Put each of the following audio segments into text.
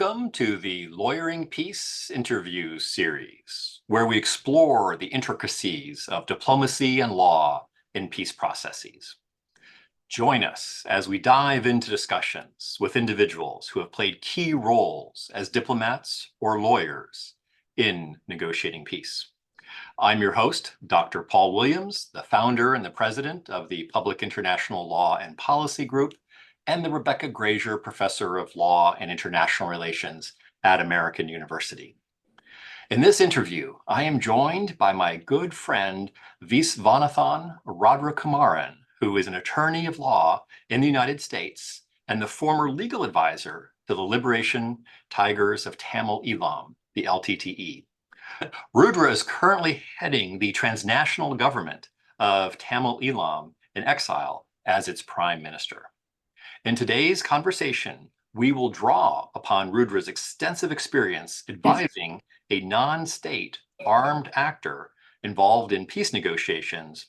Welcome to the Lawyering Peace interview series, where we explore the intricacies of diplomacy and law in peace processes. Join us as we dive into discussions with individuals who have played key roles as diplomats or lawyers in negotiating peace. I'm your host, Dr. Paul Williams, the founder and the president of the Public International Law and Policy Group, and the Rebecca Grazier Professor of Law and International Relations at American University. In this interview, I am joined by my good friend, Visuvanathan Rudrakumaran, who is an attorney of law in the United States and the former legal advisor to the Liberation Tigers of Tamil Eelam, the LTTE. Rudra is currently heading the transnational government of Tamil Eelam in exile as its prime minister. In today's conversation, we will draw upon Rudra's extensive experience advising a non-state armed actor involved in peace negotiations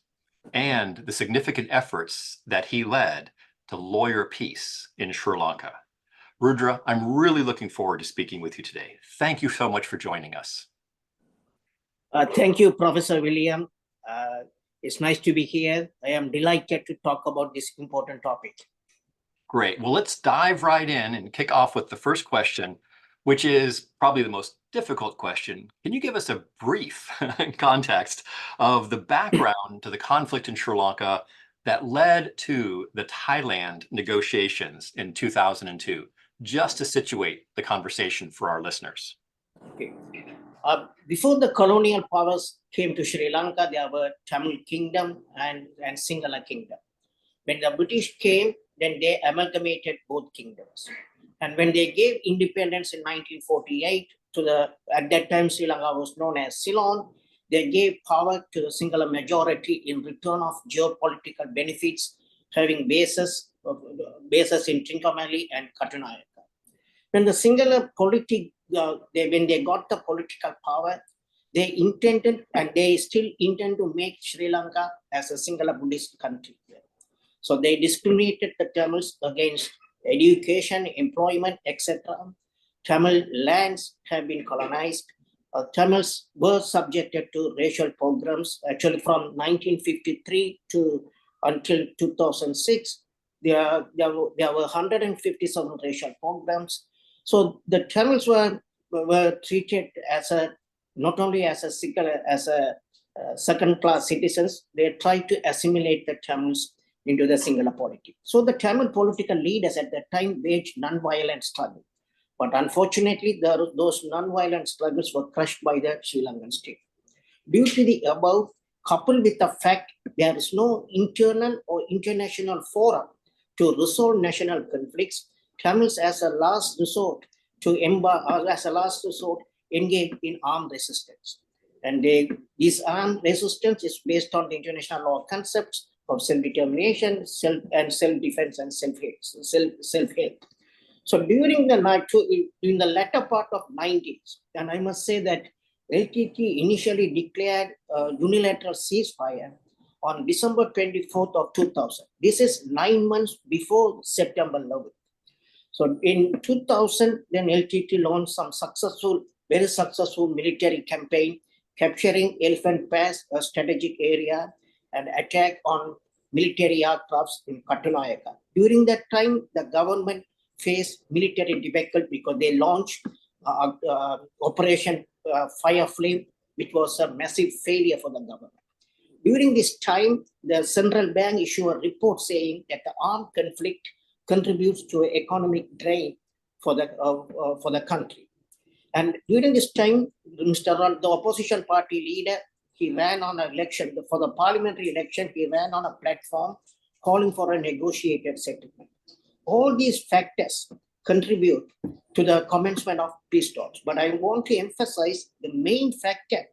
and the significant efforts that he led to lawyer peace in Sri Lanka. Rudra, I'm really looking forward to speaking with you today. Thank you so much for joining us. Thank you, Professor William. It's nice to be here. I am delighted to talk about this important topic. Great. Well, let's dive right in and kick off with the first question, which is probably the most difficult question. Can you give us a brief context of the background to the conflict in Sri Lanka that led to the Thailand negotiations in 2002, just to situate the conversation for our listeners? Okay. Before the colonial powers came to Sri Lanka, there were Tamil Kingdom and Sinhala Kingdom. When the British came, then they amalgamated both kingdoms. And when they gave independence in 1948 at that time Sri Lanka was known as Ceylon, they gave power to the Sinhala majority in return of geopolitical benefits, having bases in Trincomalee and Katunayaka. When the Sinhala when they got the political power, they intended and they still intend to make Sri Lanka as a Sinhala Buddhist country. So they discriminated the Tamils against education, employment, etc. Tamil lands have been colonized. Tamils were subjected to racial pogroms. Actually, from 1953 until 2006, there were 157 racial pogroms. So the Tamils were treated as not only as a second-class citizens. They tried to assimilate the Tamils into the Sinhala polity. So the Tamil political leaders at that time waged non-violent struggle. But unfortunately, those non-violent struggles were crushed by the Sri Lankan state. Due to the above, coupled with the fact there is no internal or international forum to resolve national conflicts, Tamils as a last resort engage in armed resistance. And this armed resistance is based on the international law concepts of self-determination, self-defense, and self-help. So during the latter part of 90s, and I must say that LTT initially declared a unilateral ceasefire on December 24th of 2000. This is 9 months before September 11th. So in 2000, then LTT launched some very successful military campaign, capturing Elephant Pass, a strategic area, and attack on military aircrafts in Katunayaka. During that time, the government faced military debacle because they launched Operation Fire Flame, which was a massive failure for the government. During this time, the central bank issued a report saying that the armed conflict contributes to economic drain for the country. And during this time, the opposition party leader, he ran on an election, for the parliamentary election, he ran on a platform calling for a negotiated settlement. All these factors contribute to the commencement of peace talks. But I want to emphasize the main factor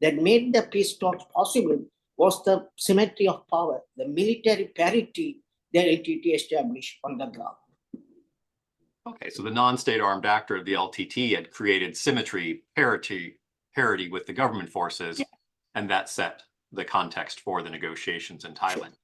that made the peace talks possible was the symmetry of power, the military parity that LTT established on the ground. Okay, so the non-state armed actor of the LTT had created symmetry, parity with the government forces, yeah. And that set the context for the negotiations in Thailand.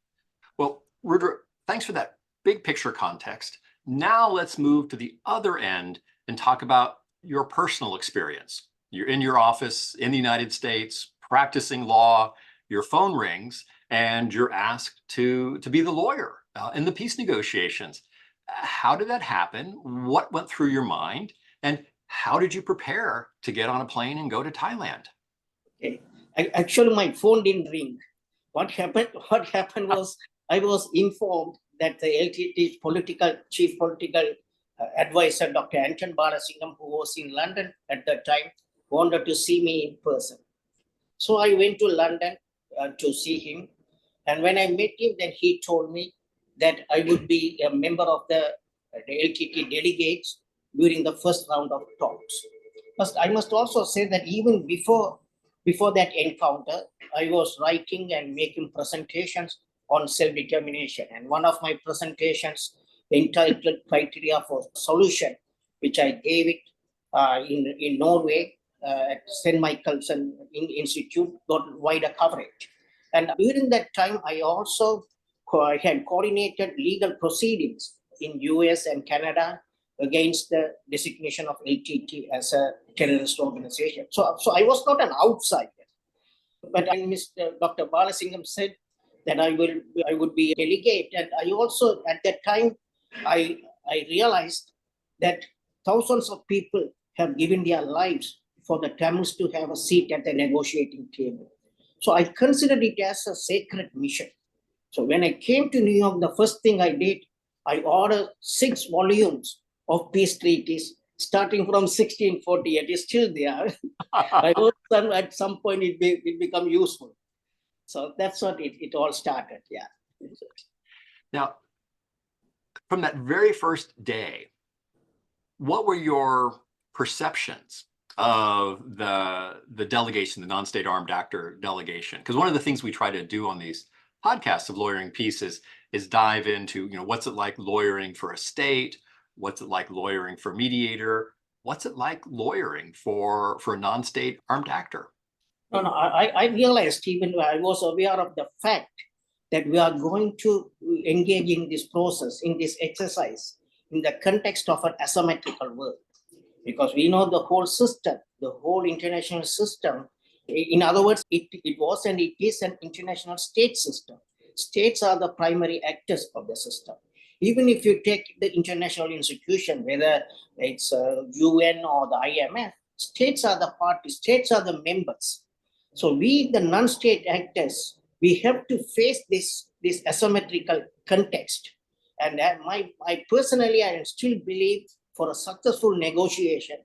Well, Rudra, thanks for that big picture context. Now let's move to the other end and talk about your personal experience. You're in your office in the United States, practicing law, your phone rings, and you're asked to be the lawyer in the peace negotiations. How did that happen? What went through your mind? And how did you prepare to get on a plane and go to Thailand? Okay. Actually, my phone didn't ring. What happened was I was informed that the LTT's chief political advisor, Dr. Anton Balasingham, who was in London at that time, wanted to see me in person. So I went to London to see him. And when I met him, then he told me that I would be a member of the LTT delegates during the first round of talks. But I must also say that even before that encounter, I was writing and making presentations on self-determination. And one of my presentations entitled Criteria for Solution, which I gave it in Norway at St. Michael's Institute, got wider coverage. And during that time, I also had coordinated legal proceedings in US and Canada against the designation of LTT as a terrorist organization. So I was not an outsider. But Dr. Balasingham said that I would be a delegate. And I also, at that time, I realized that thousands of people have given their lives for the Tamils to have a seat at the negotiating table. So I considered it as a sacred mission. So when I came to New York, the first thing I did, I ordered 6 volumes of peace treaties starting from 1648. It's still there. I hope at some point it become useful. So that's what it all started. Yeah. Now, from that very first day, what were your perceptions of the delegation, the non-state armed actor delegation? Because one of the things we try to do on these podcasts of Lawyering Peace is dive into, what's it like lawyering for a state? What's it like lawyering for a mediator? What's it like lawyering for a non-state armed actor? No, I realized, even I was aware of the fact that we are going to engage in this process, in this exercise, in the context of an asymmetrical world. Because we know the whole system, the whole international system. In other words, it was and it is an international state system. States are the primary actors of the system. Even if you take the international institution, whether it's UN or the IMF, states are the parties, states are the members. So we, the non-state actors, we have to face this asymmetrical context. And I personally, I still believe for a successful negotiation,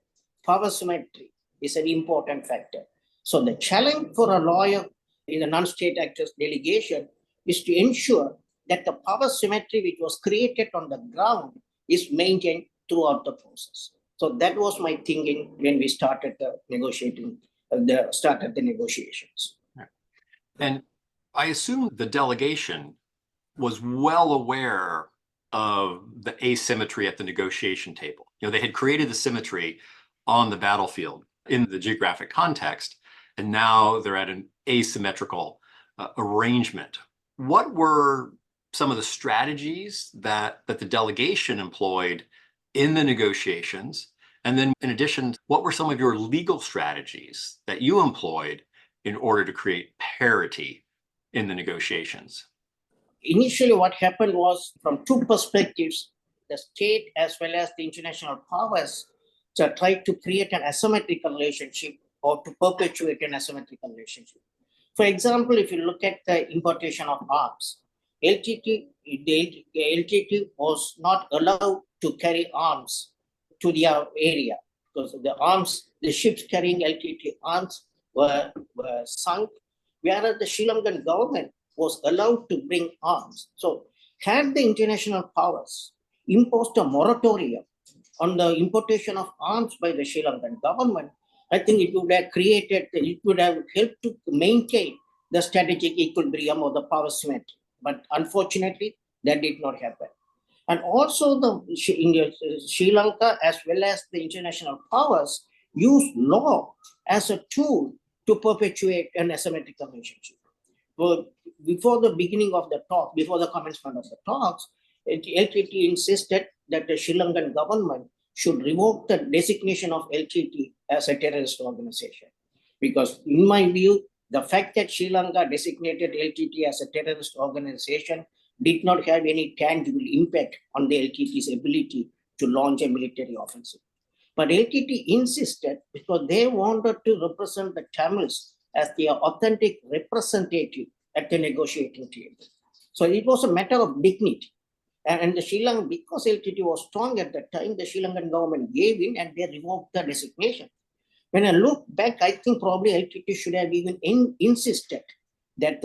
power symmetry is an important factor. So the challenge for a lawyer in the non-state actors delegation is to ensure that the power symmetry which was created on the ground is maintained throughout the process. So that was my thinking when we started the negotiations. And I assume the delegation was well aware of the asymmetry at the negotiation table. They had created the symmetry on the battlefield in the geographic context, and now they're at an asymmetrical arrangement. What were some of the strategies that the delegation employed in the negotiations? And then in addition, what were some of your legal strategies that you employed in order to create parity in the negotiations? Initially, what happened was, from 2 perspectives, the state as well as the international powers tried to create an asymmetrical relationship or to perpetuate an asymmetrical relationship. For example, if you look at the importation of arms, LTT was not allowed to carry arms to their area because the ships carrying LTT arms were sunk, whereas the Sri Lankan government was allowed to bring arms. So had the international powers imposed a moratorium on the importation of arms by the Sri Lankan government, I think it would have helped to maintain the strategic equilibrium of the power symmetry. But unfortunately, that did not happen. And also Sri Lanka as well as the international powers used law as a tool to perpetuate an asymmetrical relationship. Well, before the beginning of the talk, before the commencement of the talks, LTT insisted that the Sri Lankan government should revoke the designation of LTT as a terrorist organization. Because in my view, the fact that Sri Lanka designated LTT as a terrorist organization did not have any tangible impact on the LTT's ability to launch a military offensive. But LTT insisted because they wanted to represent the Tamils as their authentic representative at the negotiating table. So it was a matter of dignity. And the Sri Lanka, because LTT was strong at that time, the Sri Lankan government gave in and they revoked the designation. When I look back, I think probably LTT should have even insisted that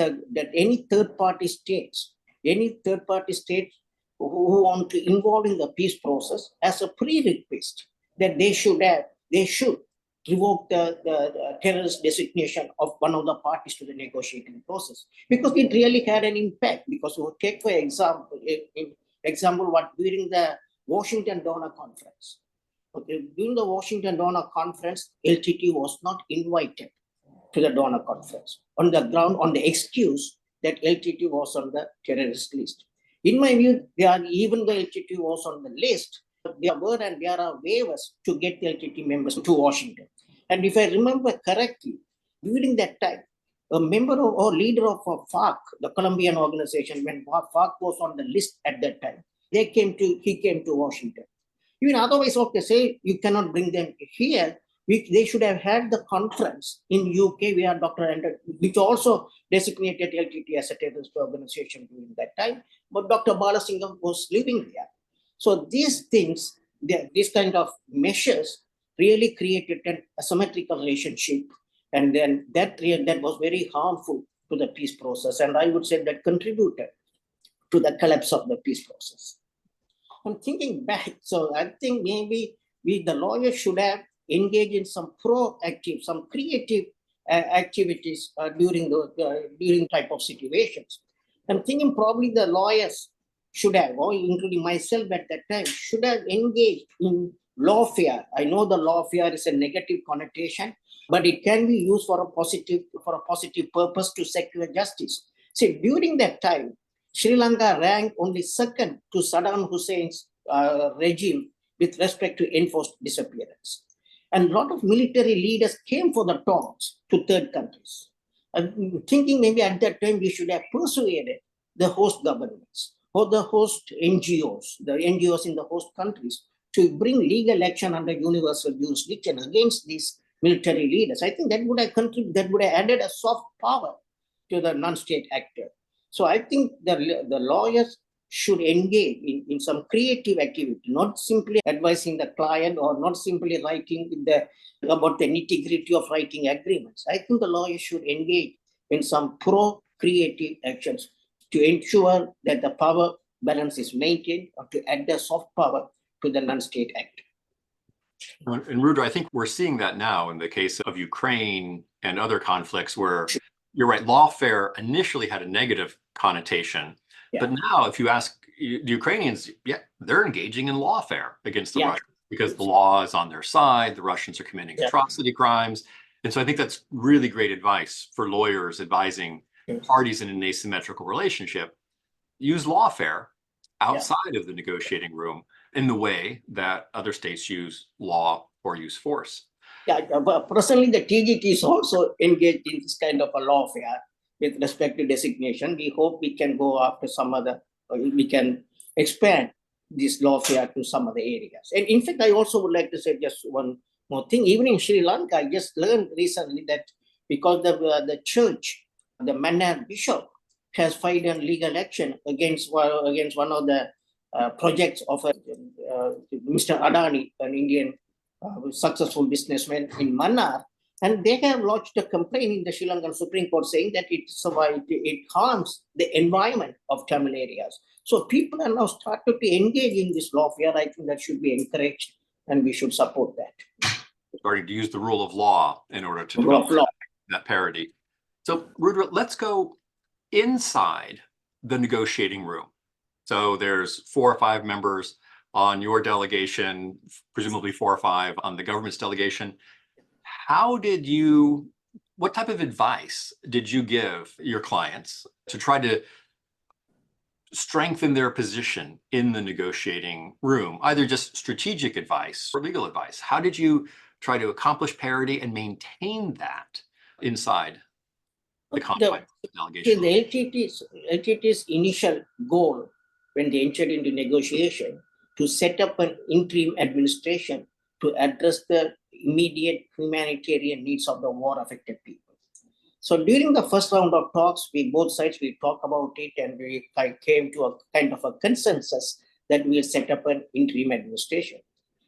any third-party states who want to involve in the peace process as a prerequisite, that they should revoke the terrorist designation of one of the parties to the negotiating process, because it really had an impact. Because we take for example what during the Washington Donor Conference. Okay, during the Washington Donor Conference, LTT was not invited to the donor conference on the excuse that LTT was on the terrorist list. In my view, even though LTT was on the list, there are waivers to get the LTT members to Washington. And if I remember correctly, during that time, a member or leader of FARC, the Colombian organization, when FARC was on the list at that time, he came to Washington. Even otherwise, what they say, you cannot bring them here. They should have had the conference in UK where Dr. Andrew, which also designated LTT as a terrorist organization during that time, but Dr. Balasingham was living there. So these things, these kind of measures really created an asymmetrical relationship, and then that was very harmful to the peace process, and I would say that contributed to the collapse of the peace process. I'm thinking back, so I think maybe the lawyers should have engaged in some proactive, some creative activities during type of situations. I'm thinking probably the lawyers should have, or including myself at that time, should have engaged in lawfare. I know the lawfare is a negative connotation, but it can be used for a positive purpose to secure justice. See, during that time, Sri Lanka ranked only second to Saddam Hussein's regime with respect to enforced disappearance. And a lot of military leaders came for the talks to third countries. I'm thinking maybe at that time we should have persuaded the host governments or the host NGOs, the NGOs in the host countries, to bring legal action under universal jurisdiction against these military leaders. I think that would have added a soft power to the non-state actor. So I think the lawyers should engage in some creative activity, not simply advising the client or not simply writing about the nitty-gritty of writing agreements. I think the lawyers should engage in some pro-creative actions to ensure that the power balance is maintained, or to add the soft power to the non-state actor. And Rudra, I think we're seeing that now in the case of Ukraine and other conflicts where, you're right, lawfare initially had a negative connotation. Yeah. But now if you ask the Ukrainians, they're engaging in lawfare against the Russians because the law is on their side. The Russians are committing atrocity crimes. And so I think that's really great advice for lawyers advising parties in an asymmetrical relationship. Use lawfare outside of the negotiating room in the way that other states use law or use force. Yeah, but personally, the TGT is also engaged in this kind of a lawfare with respect to designation. We hope we can go after we can expand this lawfare to some other areas. And in fact, I also would like to say just one more thing. Even in Sri Lanka, I just learned recently that because the church, the Mannar bishop, has filed a legal action against one of the projects of Mr. Adani, an Indian successful businessman in Mannar, and they have lodged a complaint in the Sri Lankan Supreme Court saying that it harms the environment of Tamil areas. So people are now started to engage in this lawfare. I think that should be encouraged, and we should support that. Starting to use the rule of law in order to develop that parity. So Rudra, let's go inside the negotiating room. So there's 4 or 5 members on your delegation, presumably 4 or 5 on the government's delegation. What type of advice did you give your clients to try to strengthen their position in the negotiating room, either just strategic advice or legal advice? How did you try to accomplish parity and maintain that inside the confines of the delegation? The LTT's initial goal when they entered into negotiation to set up an interim administration to address the immediate humanitarian needs of the war-affected people. So during the first round of talks, both sides talk about it, and we came to a kind of a consensus that we'll set up an interim administration.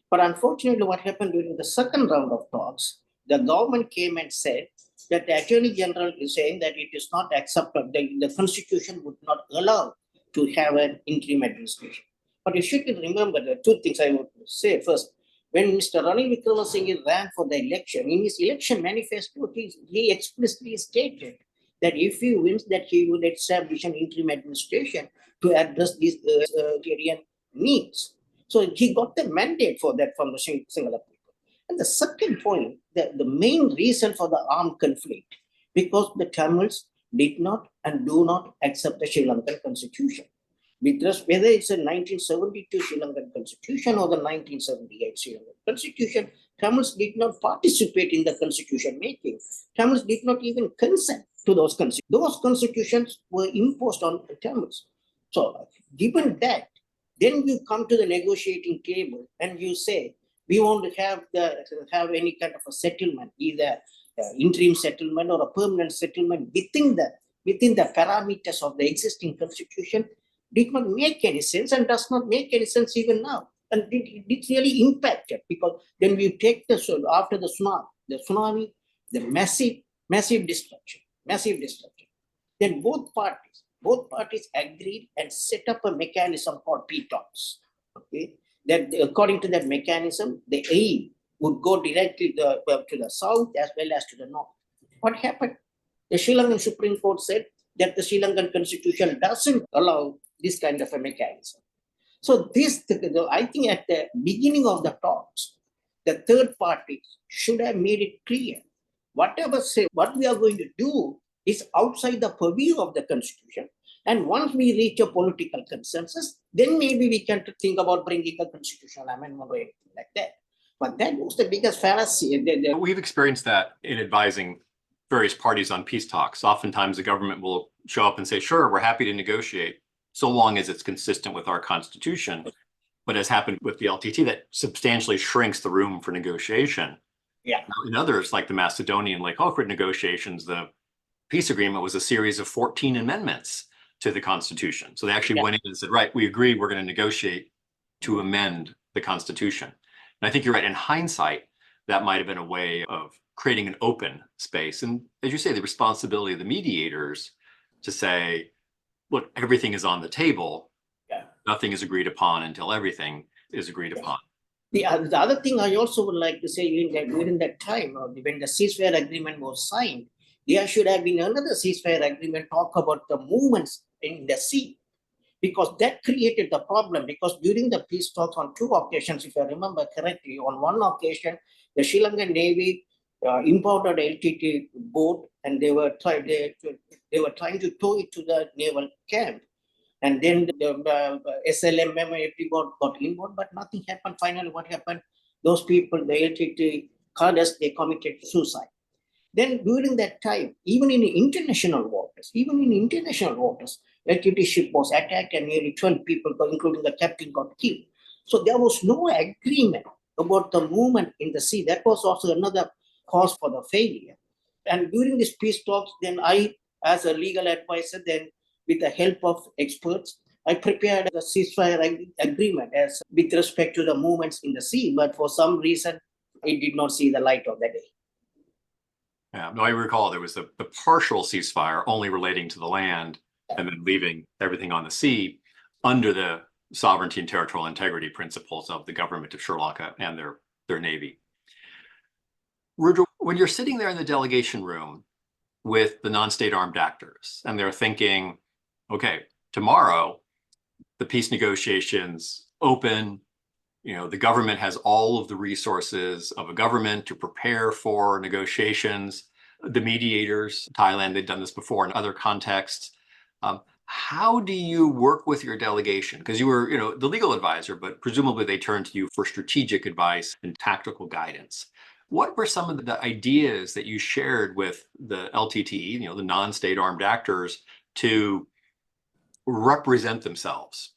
But unfortunately, what happened during the second round of talks, the government came and said that the Attorney General is saying that it is not acceptable, the Constitution would not allow to have an interim administration. But you should remember the two things I would say. First, when Mr. Ranil Wickremesinghe ran for the election, in his election manifesto, he explicitly stated that if he wins, that he would establish an interim administration to address these humanitarian needs. So he got the mandate for that from the Sinhala people. And the second point, the main reason for the armed conflict, because the Tamils did not and do not accept the Sri Lankan constitution. Whether it's a 1972 Sri Lankan constitution or the 1978 Sri Lankan constitution, Tamils did not participate in the constitution making. Tamils did not even consent to those constitutions. Those constitutions were imposed on the Tamils. So given that, then you come to the negotiating table and you say, we want to have any kind of a settlement, either interim settlement or a permanent settlement within the parameters of the existing constitution. Did not make any sense and does not make any sense even now. And it really impacted, because then we take after the tsunami, the massive destruction. Then both parties agreed and set up a mechanism called P-talks. Okay, that according to that mechanism, the aid would go directly to the south as well as to the north. What happened? The Sri Lankan Supreme Court said that the Sri Lankan Constitution doesn't allow this kind of a mechanism. So I think at the beginning of the talks, the third party should have made it clear, what we are going to do is outside the purview of the Constitution. And once we reach a political consensus, then maybe we can think about bringing a constitutional amendment or anything like that. But that was the biggest fallacy. We've experienced that in advising various parties on peace talks. Oftentimes the government will show up and say, sure, we're happy to negotiate, so long as it's consistent with our constitution. But as happened with the LTT, that substantially shrinks the room for negotiation. Yeah. In others, like the Macedonian Lake Ohrid negotiations, the peace agreement was a series of 14 amendments to the constitution. So they actually went in and said, right, we agree, we're going to negotiate to amend the constitution. And I think you're right. In hindsight, that might have been a way of creating an open space. And as you say, the responsibility of the mediators to say, look, everything is on the table. Yeah. Nothing is agreed upon until everything is agreed upon. The other thing I also would like to say, during that time, when the ceasefire agreement was signed, there should have been another ceasefire agreement talk about the movements in the sea, because that created the problem. Because during the peace talks on two occasions, if I remember correctly, on one occasion, the Sri Lankan Navy impounded LTT boat, and they were trying to tow it to the naval camp. And then the SLM got involved, but nothing happened. Finally, what happened? Those people, the LTT cadres, they committed suicide. Then during that time, even in international waters, LTT ship was attacked and nearly 12 people, including the captain, got killed. So there was no agreement about the movement in the sea. That was also another cause for the failure. And during these peace talks, then I, as a legal advisor, then with the help of experts, I prepared a ceasefire agreement as with respect to the movements in the sea. But for some reason, it did not see the light of the day. Yeah, no, I recall there was the partial ceasefire only relating to the land, and then leaving everything on the sea under the sovereignty and territorial integrity principles of the government of Sri Lanka and their navy. Rudra, when you're sitting there in the delegation room with the non-state armed actors, and they're thinking, okay, tomorrow the peace negotiations open, the government has all of the resources of a government to prepare for negotiations. The mediators, Thailand, they've done this before in other contexts. How do you work with your delegation? Because you were, the legal advisor, but presumably they turned to you for strategic advice and tactical guidance. What were some of the ideas that you shared with the LTTE, the non-state armed actors, to represent themselves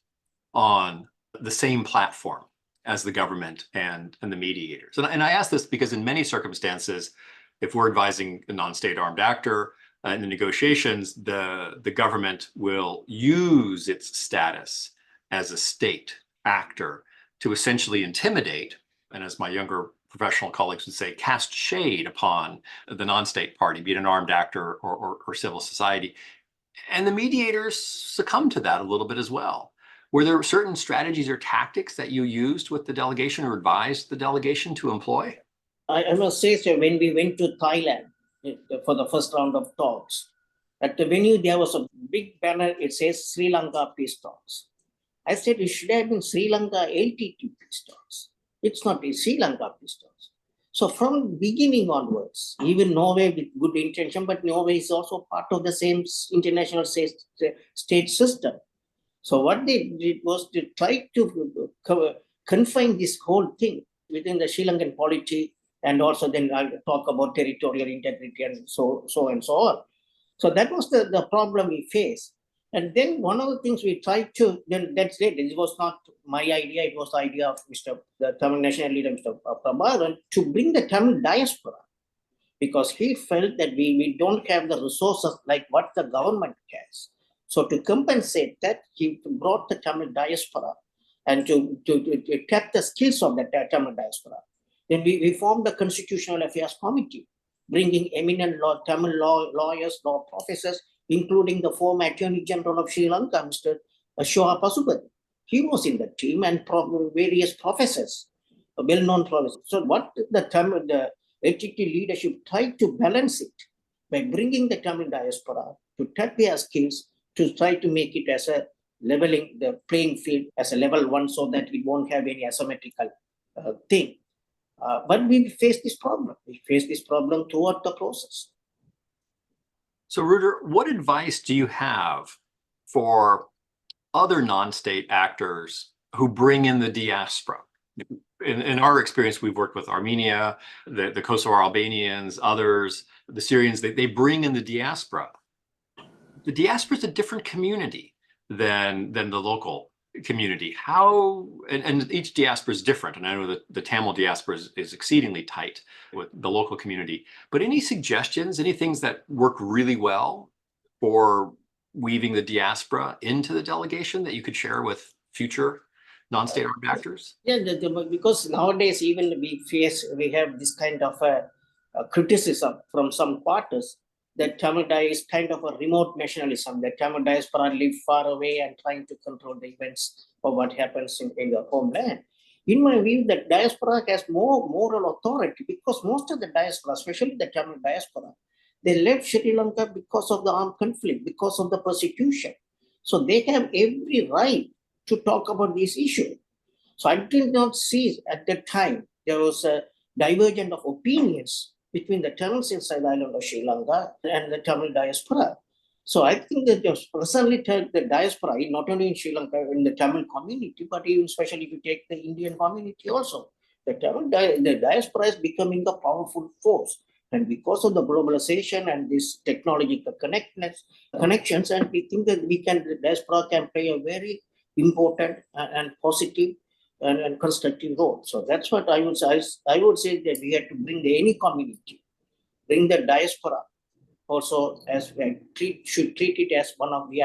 on the same platform as the government and the mediators? And I ask this because in many circumstances, if we're advising a non-state armed actor in the negotiations, the government will use its status as a state actor to essentially intimidate, and as my younger professional colleagues would say, cast shade upon the non-state party, be it an armed actor or civil society. And the mediators succumb to that a little bit as well. Were there certain strategies or tactics that you used with the delegation or advised the delegation to employ? I must say, sir, when we went to Thailand for the first round of talks, at the venue there was a big banner, it says Sri Lanka peace talks. I said it should have been Sri Lanka LTT peace talks. It's not a Sri Lanka peace talks. So from beginning onwards, even Norway with good intention, but Norway is also part of the same international state system. So what they did was to try to confine this whole thing within the Sri Lankan polity, and also then I'll talk about territorial integrity and so and so on. So that was the problem we faced. And then one of the things we tried to, then that's it. It was not my idea, it was the idea of the Tamil national leader, Mr. Prabharan, to bring the Tamil diaspora, because he felt that we don't have the resources like what the government has. So to compensate that, he brought the Tamil diaspora and to tap the skills of the Tamil diaspora. Then we formed the Constitutional Affairs Committee, bringing eminent Tamil lawyers, law professors, including the former Attorney General of Sri Lanka, Mr. Shoha Pasupati. He was in the team, and various professors, well-known professors. So what the LTT leadership tried to balance it by bringing the Tamil diaspora to tap their skills, to try to make it as a leveling the playing field as a level one, so that we won't have any asymmetrical thing. But we faced this problem. We faced this problem throughout the process. So, Rudra, what advice do you have for other non-state actors who bring in the diaspora? In our experience, we've worked with Armenia, the Kosovo Albanians, others, the Syrians. They bring in the diaspora. The diaspora is a different community than the local community. How, and each diaspora is different. And I know that the Tamil diaspora is exceedingly tight with the local community. But any suggestions, any things that work really well for weaving the diaspora into the delegation that you could share with future non-state armed actors? Yeah, because nowadays even we have this kind of a criticism from some quarters that Tamil is kind of a remote nationalism, that Tamil diaspora live far away and trying to control the events of what happens in the homeland. In my view, the diaspora has more moral authority, because most of the diaspora, especially the Tamil diaspora, they left Sri Lanka because of the armed conflict, because of the persecution. So they have every right to talk about this issue. So I did not see at that time there was a divergence of opinions between the Tamils inside the island of Sri Lanka and the Tamil diaspora. So I think that personally the diaspora, not only in Sri Lanka, in the Tamil community, but even especially if you take the Indian community also, the diaspora is becoming a powerful force. And because of the globalization and this technological connections, and we think that the diaspora can play a very important and positive and constructive role. So that's what I would say. I would say that we have to bring any community, bring the diaspora also, as we should treat it as one of the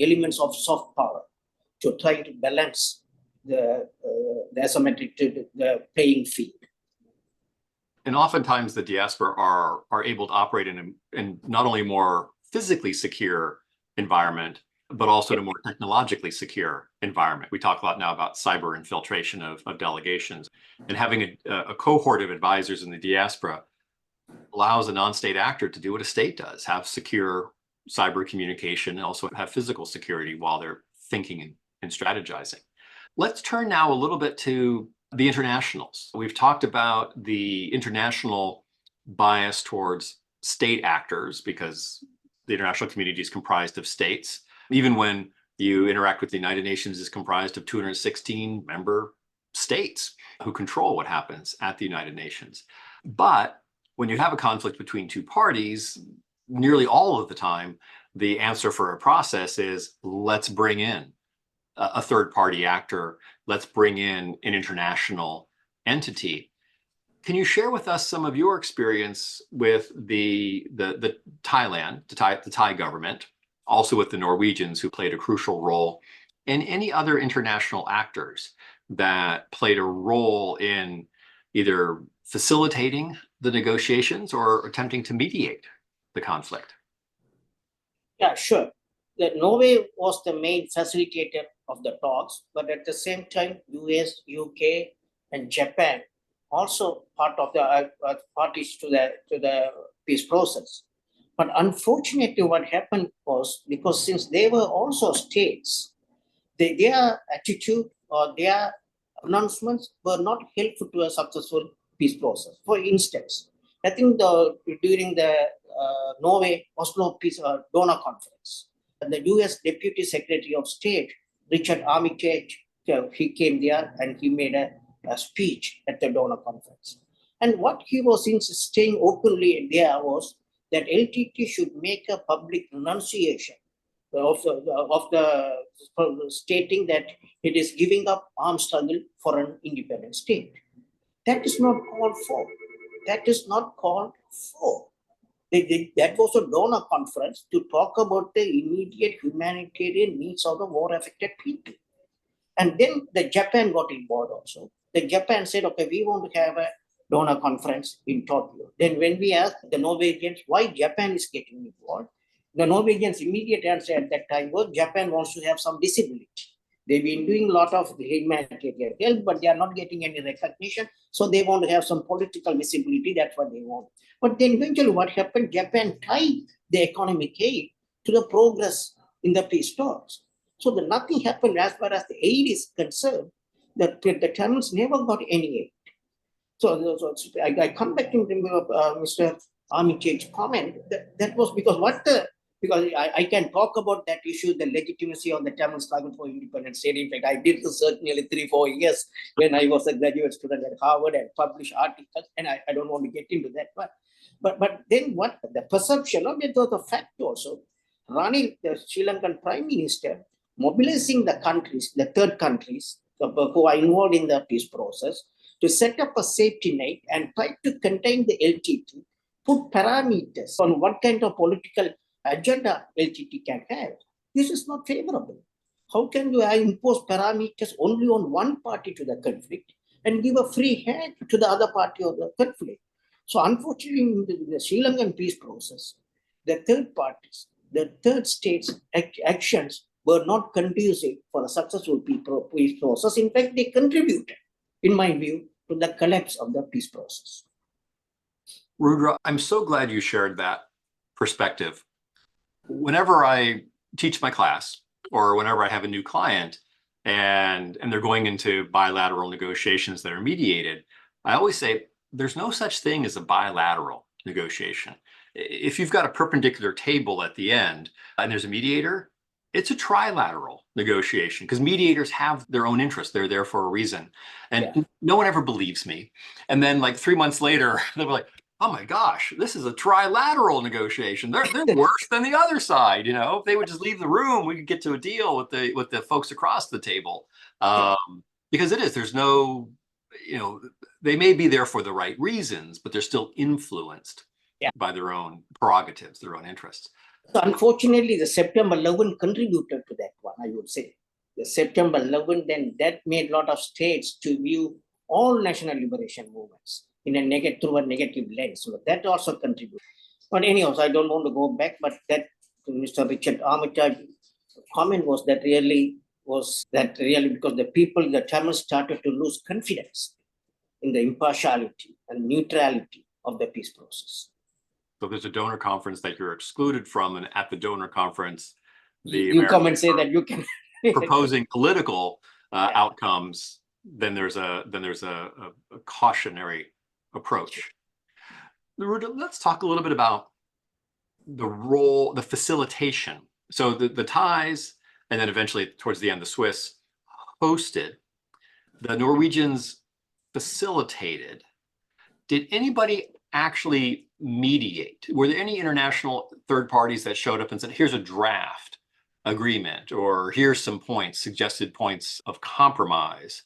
elements of soft power, to try to balance the asymmetric to the playing field. And oftentimes the diaspora are able to operate in not only more physically secure environment, but also in a more technologically secure environment. We talk a lot now about cyber infiltration of delegations, and having a cohort of advisors in the diaspora allows a non-state actor to do what a state does, have secure cyber communication, and also have physical security while they're thinking and strategizing. Let's turn now a little bit to the internationals. We've talked about the international bias towards state actors because the international community is comprised of states. Even when you interact with the United Nations, is comprised of 216 member states who control what happens at the United Nations. But when you have a conflict between two parties, nearly all of the time, the answer for a process is, let's bring in a third party actor, let's bring in an international entity. Can you share with us some of your experience with the Thailand, the Thai government, also with the Norwegians who played a crucial role, and any other international actors that played a role in either facilitating the negotiations or attempting to mediate the conflict? Yeah, sure. Norway was the main facilitator of the talks, but at the same time, US, UK, and Japan also part of the parties to the peace process. But unfortunately, what happened was, because since they were also states, their attitude or their announcements were not helpful to a successful peace process. For instance, I think during the Norway Oslo Peace Donor Conference, the US Deputy Secretary of State, Richard Armitage, he came there and he made a speech at the donor conference. And what he was saying openly there was that LTT should make a public renunciation of the stating that it is giving up armed struggle for an independent state. That is not called for. That is not called for. That was a donor conference to talk about the immediate humanitarian needs of the war-affected people. And then the Japan got involved also. The Japan said, okay, we want to have a donor conference in Tokyo. Then when we asked the Norwegians why Japan is getting involved, the Norwegians' immediate answer at that time was Japan wants to have some visibility. They've been doing a lot of humanitarian help, but they are not getting any recognition. So they want to have some political visibility. That's what they want. But then eventually what happened, Japan tied the economic aid to the progress in the peace talks. So nothing happened as far as the aid is concerned. The Tamils never got any aid. So I come back to Mr. Armitage's comment. That was because because I can talk about that issue, the legitimacy of the Tamil struggle for independence state. In fact, I did research nearly 3-4 years when I was a graduate student at Harvard and published articles, and I don't want to get into that one. But then what the perception of it was the fact also, Rani, the Sri Lankan Prime Minister, mobilizing the countries, the third countries who are involved in the peace process, to set up a safety net and try to contain the LTT, put parameters on what kind of political agenda LTT can have. This is not favorable. How can you impose parameters only on one party to the conflict and give a free hand to the other party of the conflict? So unfortunately, in the Sri Lankan peace process, the third parties, the third states' actions were not conducive for a successful peace process. In fact, they contributed, in my view, to the collapse of the peace process. Rudra, I'm so glad you shared that perspective. Whenever I teach my class or whenever I have a new client and they're going into bilateral negotiations that are mediated, I always say there's no such thing as a bilateral negotiation. If you've got a perpendicular table at the end and there's a mediator, it's a trilateral negotiation because mediators have their own interests. They're there for a reason. And no one ever believes me. And then like 3 months later, they're like, oh my gosh, this is a trilateral negotiation. They're worse than the other side. You know, if they would just leave the room, we could get to a deal with the folks across the table. Because it is, there's no, you know, they may be there for the right reasons, but they're still influenced by their own prerogatives, their own interests. So unfortunately, the September 11 contributed to that one, I would say. The September 11, then that made a lot of states to view all national liberation movements in through a negative lens. So that also contributed. But anyways, I don't want to go back, but that Mr. Richard Armitage's comment was that really because the people, the Tamils started to lose confidence in the impartiality and neutrality of the peace process. So there's a donor conference that you're excluded from, and at the donor conference, you come and say that you can proposing political outcomes. Then there's a cautionary approach. Let's talk a little bit about the role, the facilitation. So the Thais, and then eventually towards the end, the Swiss hosted. The Norwegians facilitated. Did anybody actually mediate? Were there any international third parties that showed up and said, here's a draft agreement, or here's some points, suggested points of compromise?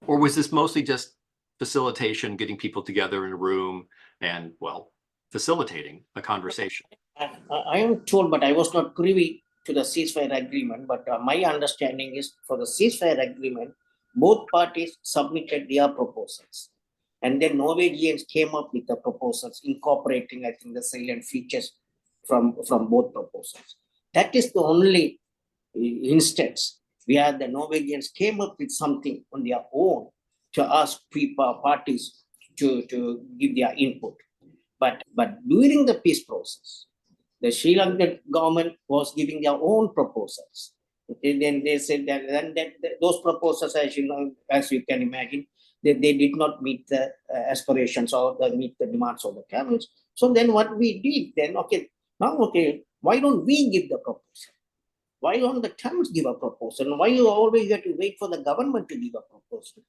Or was this mostly just facilitation, getting people together in a room and, well, facilitating a conversation? I am told, but I was not privy to the ceasefire agreement. But my understanding is for the ceasefire agreement, both parties submitted their proposals. And then Norwegians came up with the proposals, incorporating, I think, the salient features from both proposals. That is the only instance where the Norwegians came up with something on their own to ask parties to give their input. But during the peace process, the Sri Lankan government was giving their own proposals. Then they said that those proposals, as you can imagine, they did not meet the aspirations or meet the demands of the Tamils. So then what we did then, why don't we give the proposal? Why don't the Tamils give a proposal? Why you always have to wait for the government to give a proposal?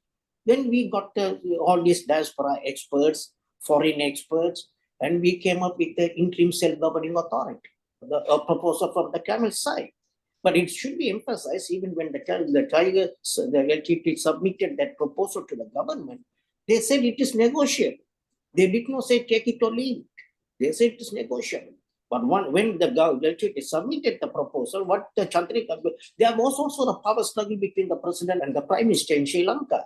Then we got all these diaspora experts, foreign experts, and we came up with the interim self-governing authority, a proposal from the Tamil side. But it should be emphasized, even when the LTT submitted that proposal to the government, they said it is negotiable. They did not say take it or leave it. They said it is negotiable. But when the LTT submitted the proposal, what the Chandrika, there was also a power struggle between the president and the prime minister in Sri Lanka.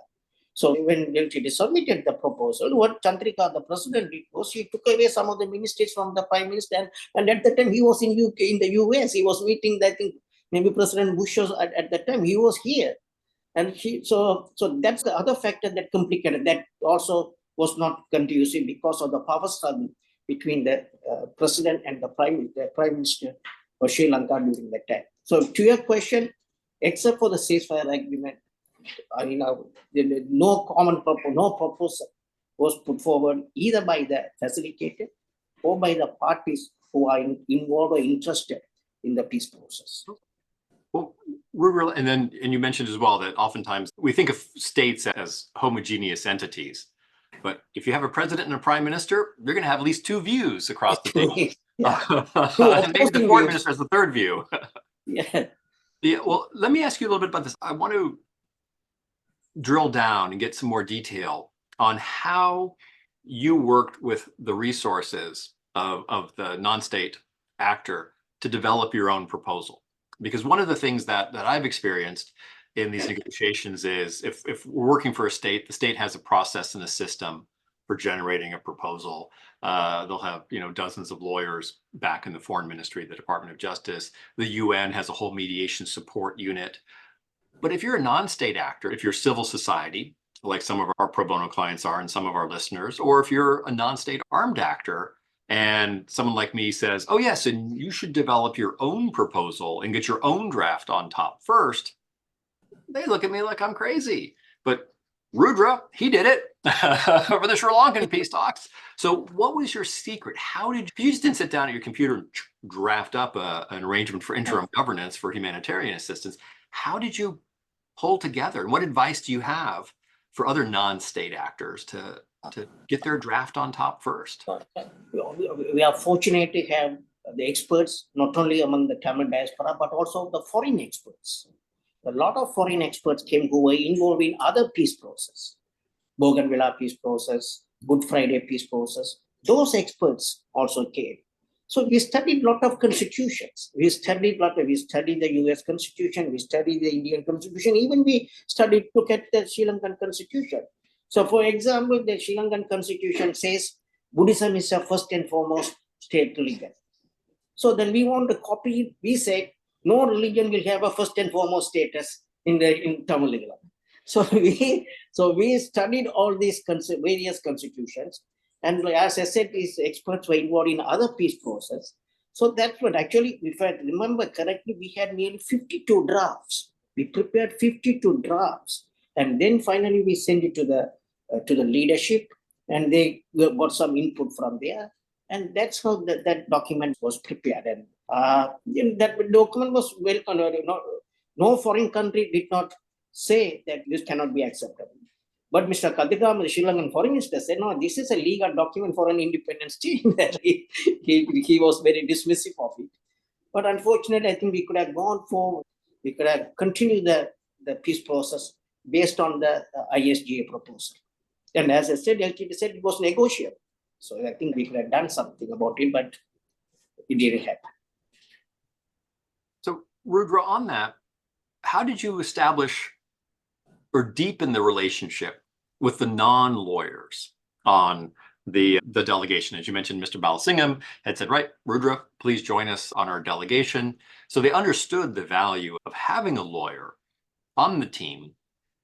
So when LTT submitted the proposal, what Chandrika, the president, did was he took away some of the ministers from the prime minister, and at the time he was in the US, he was meeting, I think, maybe President Bush was at that time, he was here. And so that's the other factor that complicated, that also was not conducive because of the power struggle between the president and the prime minister of Sri Lanka during that time. So to your question, except for the ceasefire agreement, no proposal was put forward either by the facilitator or by the parties who are involved or interested in the peace process. Well, and you mentioned as well that oftentimes we think of states as homogeneous entities, but if you have a president and a prime minister, you're going to have at least two views across the table. And maybe the foreign minister has the third view. Yeah. Well, let me ask you a little bit about this. I want to drill down and get some more detail on how you worked with the resources of the non-state actor to develop your own proposal. Because one of the things that I've experienced in these negotiations is if we're working for a state, the state has a process and a system for generating a proposal. They'll have dozens of lawyers back in the foreign ministry, the Department of Justice. The UN has a whole mediation support unit. But if you're a non-state actor, if you're civil society, like some of our pro bono clients are and some of our listeners, or if you're a non-state armed actor, and someone like me says, oh yes, and you should develop your own proposal and get your own draft on top first, they look at me like I'm crazy. But Rudra, he did it for the Sri Lankan peace talks. So what was your secret? You just didn't sit down at your computer and draft up an arrangement for interim governance for humanitarian assistance. How did you pull together? And what advice do you have for other non-state actors to get their draft on top first? We are fortunate to have the experts, not only among the Tamil diaspora, but also the foreign experts. A lot of foreign experts came who were involved in other peace process, Bougainvillea peace process, Good Friday peace process. Those experts also came. So we studied a lot of constitutions. We studied the US Constitution, we studied the Indian Constitution, even we look at the Sri Lankan Constitution. So for example, the Sri Lankan Constitution says Buddhism is a first and foremost state religion. So then we want to copy it. We said no religion will have a first and foremost status in Tamil Nadu. So we studied all these various constitutions. And as I said, these experts were involved in other peace process. So that's what actually, if I remember correctly, we had nearly 52 drafts. We prepared 52 drafts. And then finally we sent it to the leadership, and they got some input from there. And that's how that document was prepared. And that document was well, no foreign country did not say that this cannot be acceptable. But Mr. Kadigam, the Sri Lankan foreign minister, said, no, this is a legal document for an independent state. he was very dismissive of it. But unfortunately, I think we could have gone forward. We could have continued the peace process based on the ISGA proposal. And as I said, LTT said it was negotiable. So I think we could have done something about it, but it didn't happen. So Rudra, on that, how did you establish or deepen the relationship with the non-lawyers on the delegation? As you mentioned, Mr. Balasingham had said, right, Rudra, please join us on our delegation. So they understood the value of having a lawyer on the team,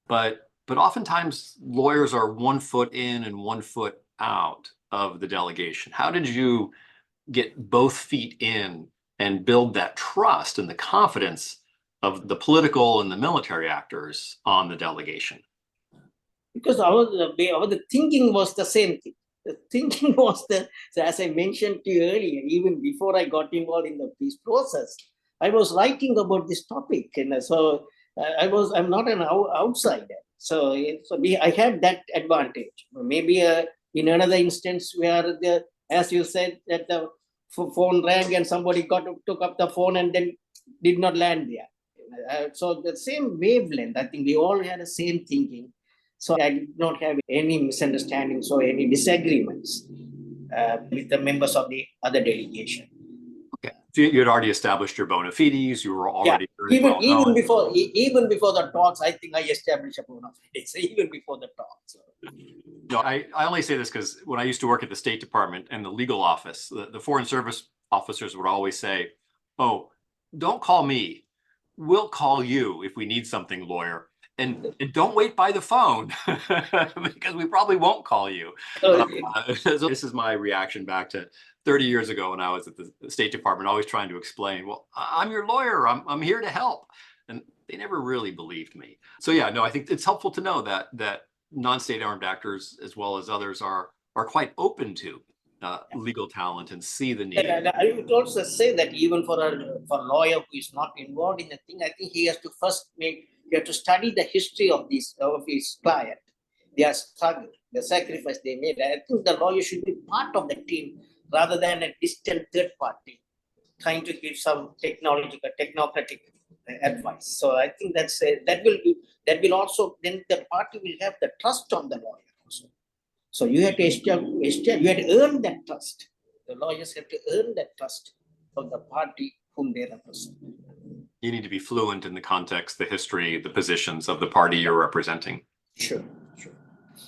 but oftentimes lawyers are 1 foot in and 1 foot out of the delegation. How did you get both feet in and build that trust and the confidence of the political and the military actors on the delegation? Because the thinking was the same thing. The thinking was so as I mentioned to you earlier, even before I got involved in the peace process, I was writing about this topic. And so I'm not an outsider. So I had that advantage. Maybe in another instance where, as you said, that the phone rang and somebody took up the phone and then did not land there. So the same wavelength, I think we all had the same thinking. So I did not have any misunderstandings or any disagreements with the members of the other delegation. Okay, so you had already established your bona fides. You were already even before the talks. I think I established a bona fides even before the talks. No, I only say this because when I used to work at the State Department and the legal office, the Foreign Service officers would always say, "Oh, don't call me. We'll call you if we need something, lawyer. And don't wait by the phone because we probably won't call you." So this is my reaction back to 30 years ago when I was at the State Department, always trying to explain, well, I'm your lawyer. I'm here to help. And they never really believed me. So yeah, no, I think it's helpful to know that non-state armed actors, as well as others, are quite open to legal talent and see the need. And I would also say that even for a lawyer who is not involved in the thing, I think he has to first study the history of his client, their struggle, the sacrifice they made. I think the lawyer should be part of the team rather than a distant third party trying to give some technocratic advice. So I think that will also, then the party will have the trust on the lawyer also. So you have to earn that trust. The lawyers have to earn that trust of the party whom they represent. You need to be fluent in the context, the history, the positions of the party you're representing. Sure.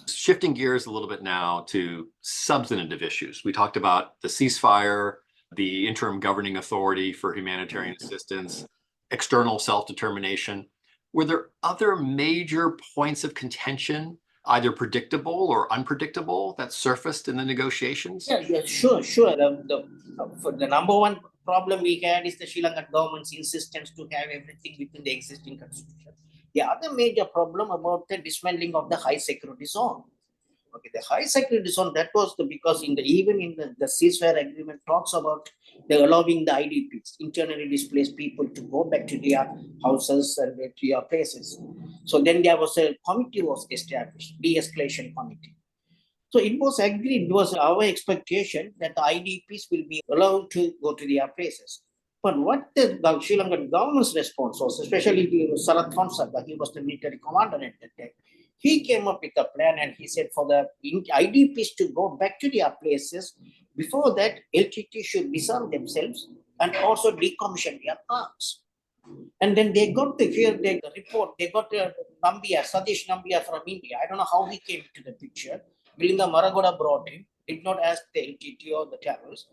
Shifting gears a little bit now to substantive issues. We talked about the ceasefire, the interim governing authority for humanitarian assistance, external self-determination. Were there other major points of contention, either predictable or unpredictable, that surfaced in the negotiations? Yeah, sure. The number one problem we had is the Sri Lankan government's insistence to have everything within the existing constitution. The other major problem about the dismantling of the high security zone. Okay, the high security zone, that was because even in the ceasefire agreement talks about the allowing the IDPs, internally displaced people, to go back to their houses and to their places. So then there was a committee was established, de-escalation committee. So it was agreed, it was our expectation that the IDPs will be allowed to go to their places. But what the Sri Lankan government's response was, especially Sarath Fonsaka, he was the military commander at that time, he came up with a plan and he said for the IDPs to go back to their places, before that, LTT should disarm themselves and also decommission their arms. And then they got the report, they got Satish Nambiar from India. I don't know how he came to the picture. Milinda Maragoda brought him, did not ask the LTT or the Tamils.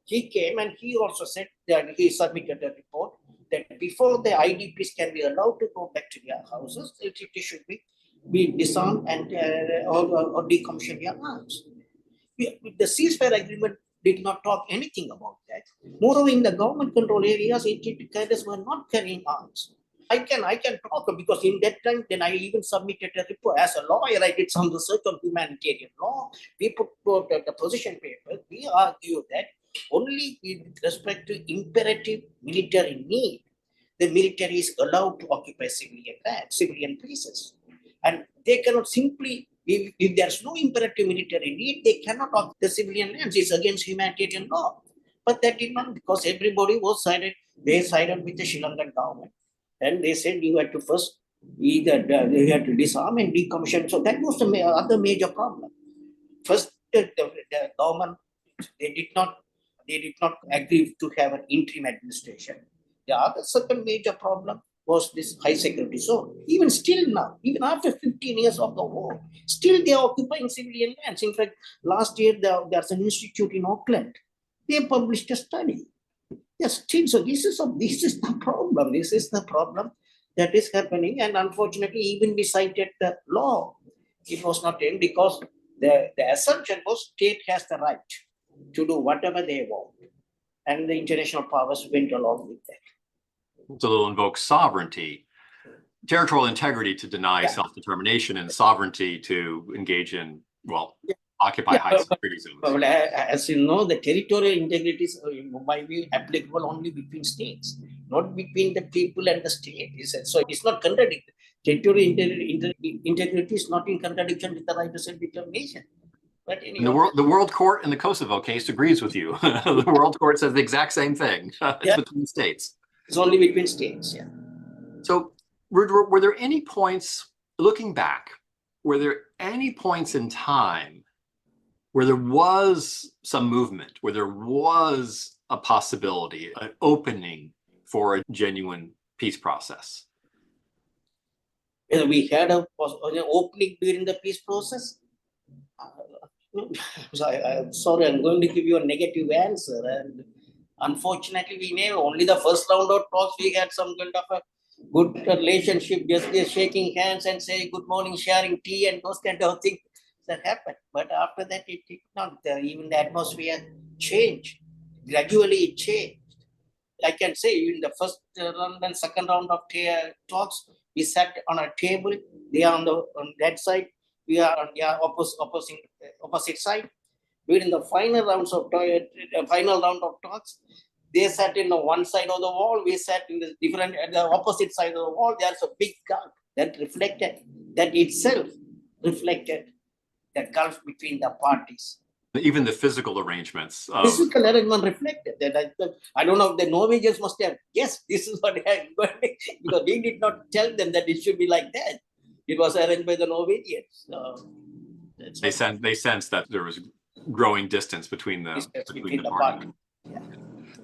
He came and he also said that he submitted a report that before the IDPs can be allowed to go back to their houses, LTT should be disarmed and or decommission their arms. The ceasefire agreement did not talk anything about that. Moreover, in the government control areas, LTT cadres were not carrying arms. I can talk because in that time, then I even submitted a report. As a lawyer, I did some research on humanitarian law. We put the position paper. We argue that only with respect to imperative military need, the military is allowed to occupy civilian places. And they cannot simply, if there's no imperative military need, they cannot occupy the civilian lands. It's against humanitarian law. But that did not, because everybody was sided. They sided with the Sri Lankan government. And they said you had to first either you had to disarm and decommission. So that was the other major problem. First, the government they did not agree to have an interim administration. The other second major problem was this high security zone. Even still now, even after 15 years of the war, still they are occupying civilian lands. In fact, last year there's an institute in Auckland. They published a study. Yes, so this is the problem. This is the problem that is happening, and unfortunately, even we cited the law. It was not in because the assumption was state has the right to do whatever they want, and the international powers went along with that. So they'll invoke sovereignty, territorial integrity to deny self-determination, and sovereignty to engage in, occupy high security zones. Well, as you know, the territorial integrity is might be applicable only between states, not between the people and the state. So it's not contradictory. Territorial integrity is not in contradiction with the right to self-determination. But anyway, the World Court in the Kosovo case agrees with you. The World Court says the exact same thing. It's between states. It's only between states, yeah. So were there any points, looking back, were there any points in time where there was some movement, where there was a possibility, an opening for a genuine peace process? We had an opening during the peace process. I'm sorry, I'm going to give you a negative answer. And unfortunately, we never, only the first round of talks, we had some kind of a good relationship, just shaking hands and say good morning, sharing tea and those kind of things that happened. But after that, it did not. Even the atmosphere changed. Gradually, it changed. I can say in the first round and second round of talks, we sat on a table. They are on that side. We are on the opposite side. During the final round of talks, they sat in the one side of the wall. We sat in the opposite side of the wall. There's a big gulf that itself reflected that gulf between the parties. Even the physical arrangements. Physical arrangement reflected that. I don't know if the Norwegians must have, yes, this is what happened. Because we did not tell them that it should be like that. It was arranged by the Norwegians. They sensed that there was growing distance between the parties. Yeah.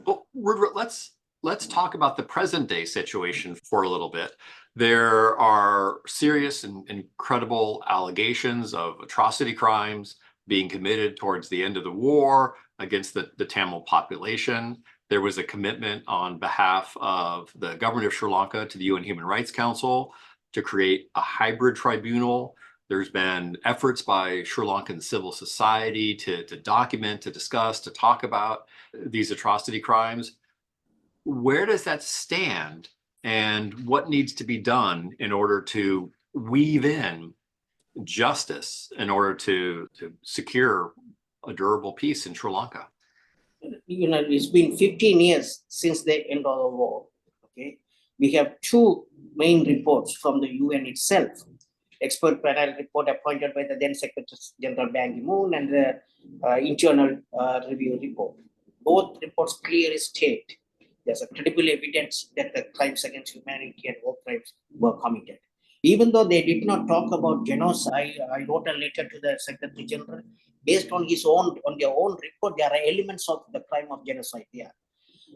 Well, let's talk about the present day situation for a little bit. There are serious and incredible allegations of atrocity crimes being committed towards the end of the war against the Tamil population. There was a commitment on behalf of the government of Sri Lanka to the UN Human Rights Council to create a hybrid tribunal. There's been efforts by Sri Lankan civil society to document, to discuss, to talk about these atrocity crimes. Where does that stand, and what needs to be done in order to weave in justice in order to secure a durable peace in Sri Lanka? It's been 15 years since the end of the war. Okay, we have two main reports from the UN itself. Expert panel report appointed by the then Secretary General Ban Ki-moon and the internal review report. Both reports clearly state there's a credible evidence that the crimes against humanity and war crimes were committed. Even though they did not talk about genocide, I wrote a letter to the Secretary General. Based on their own report, there are elements of the crime of genocide there.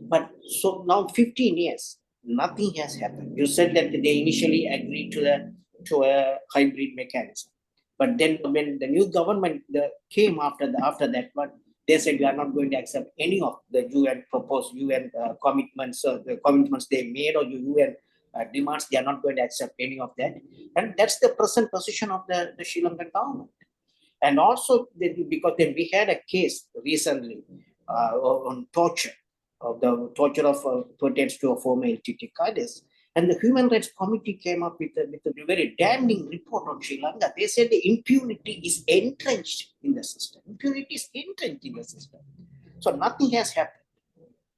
But so now 15 years, nothing has happened. You said that they initially agreed to a hybrid mechanism. But then when the new government came after that one, they said we are not going to accept any of the proposed UN commitments, the commitments they made, or UN demands. They are not going to accept any of that. And that's the present position of the Sri Lankan government. And also, because then we had a case recently on torture, of the torture of pertains to a former LTT cadets. And the Human Rights Committee came up with a very damning report on Sri Lanka. They said the impunity is entrenched in the system. Impunity is entrenched in the system. So nothing has happened.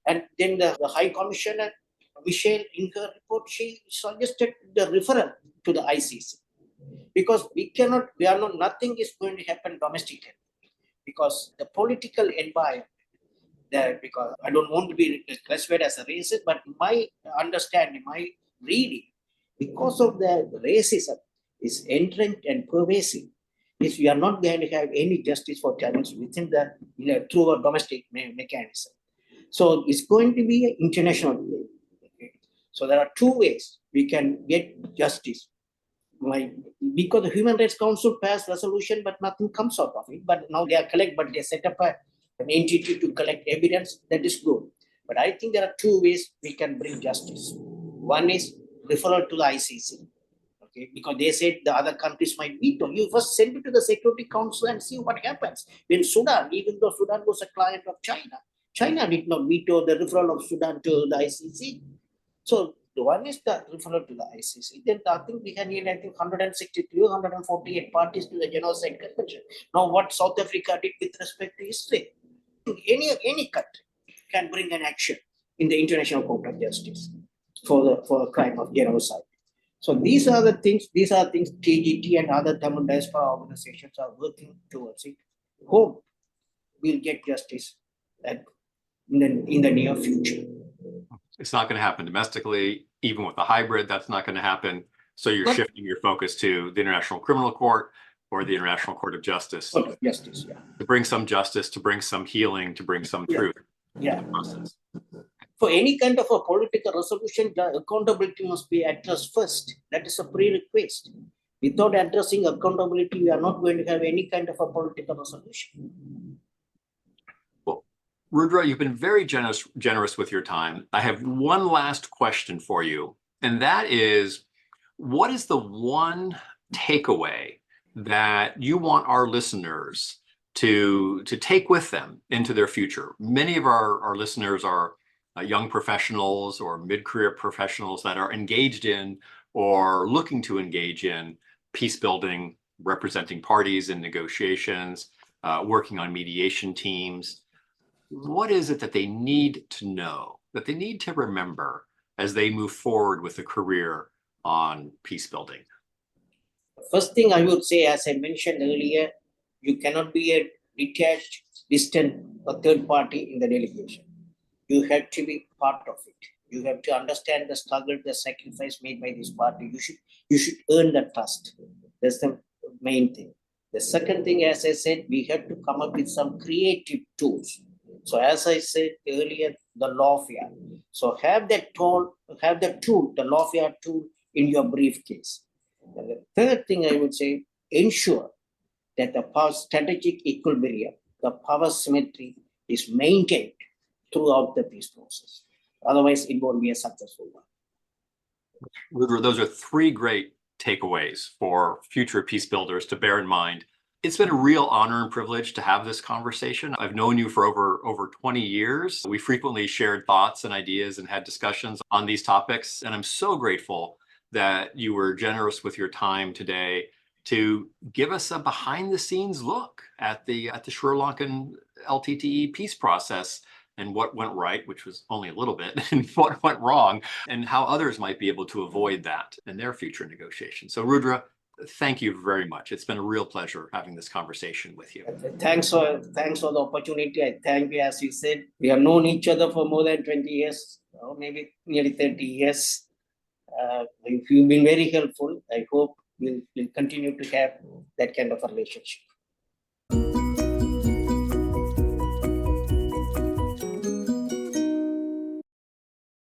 And then the High Commissioner, Michelle, in her report, she suggested the referral to the ICC. Because nothing is going to happen domestically. Because the political environment, because I don't want to be classified as a racist, but my understanding, my reading, because of the racism is entrenched and pervasive, is we are not going to have any justice for Tamils within through a domestic mechanism. So it's going to be an international way. Okay? So there are two ways we can get justice. Because the Human Rights Council passed resolution, but nothing comes out of it. But now they are but they set up an entity to collect evidence. That is good. But I think there are two ways we can bring justice. One is referral to the ICC. Okay, because they said the other countries might veto. You first send it to the Security Council and see what happens. In Sudan, even though Sudan was a client of China, China did not veto the referral of Sudan to the ICC. So the one is the referral to the ICC. Then I think we can need, I think, 163, 148 parties to the Genocide Convention. Now, what South Africa did with respect to Israel, any country can bring an action in the International Court of Justice for a crime of genocide. So these are things TGT and other Tamil diaspora organizations are working towards it. Hope we'll get justice in the near future. It's not going to happen domestically, even with the hybrid, that's not going to happen. So you're shifting your focus to the International Criminal Court or the International Court of Justice. Court of Justice, yeah. To bring some justice, to bring some healing, to bring some truth. Yeah. For any kind of a political resolution, the accountability must be addressed first. That is a prerequisite. Without addressing accountability, we are not going to have any kind of a political resolution. Well, Rudra, you've been very generous with your time. I have one last question for you, and that is, what is the one takeaway that you want our listeners to take with them into their future? Many of our listeners are young professionals or mid-career professionals that are engaged in or looking to engage in peace building, representing parties in negotiations, working on mediation teams. What is it that they need to know, that they need to remember as they move forward with a career on peace building? First thing I would say, as I mentioned earlier, you cannot be a detached, distant, or third party in the delegation. You have to be part of it. You have to understand the struggle, the sacrifice made by this party. You should earn the trust. That's the main thing. The second thing, as I said, we have to come up with some creative tools. So as I said earlier, the lawfare. So have the tool, the lawfare tool in your briefcase. And the third thing I would say, ensure that the power strategic equilibrium, the power symmetry is maintained throughout the peace process. Otherwise, it won't be a successful one. Rudra, those are three great takeaways for future peace builders to bear in mind. It's been a real honor and privilege to have this conversation. I've known you for over 20 years. We frequently shared thoughts and ideas and had discussions on these topics. And I'm so grateful that you were generous with your time today to give us a behind the scenes look at the Sri Lankan LTTE peace process and what went right, which was only a little bit, and what went wrong, and how others might be able to avoid that in their future negotiations. So Rudra, thank you very much. It's been a real pleasure having this conversation with you. Thanks for the opportunity. I thank you. As you said, we have known each other for more than 20 years, or maybe nearly 30 years. You've been very helpful. I hope we'll continue to have that kind of a relationship.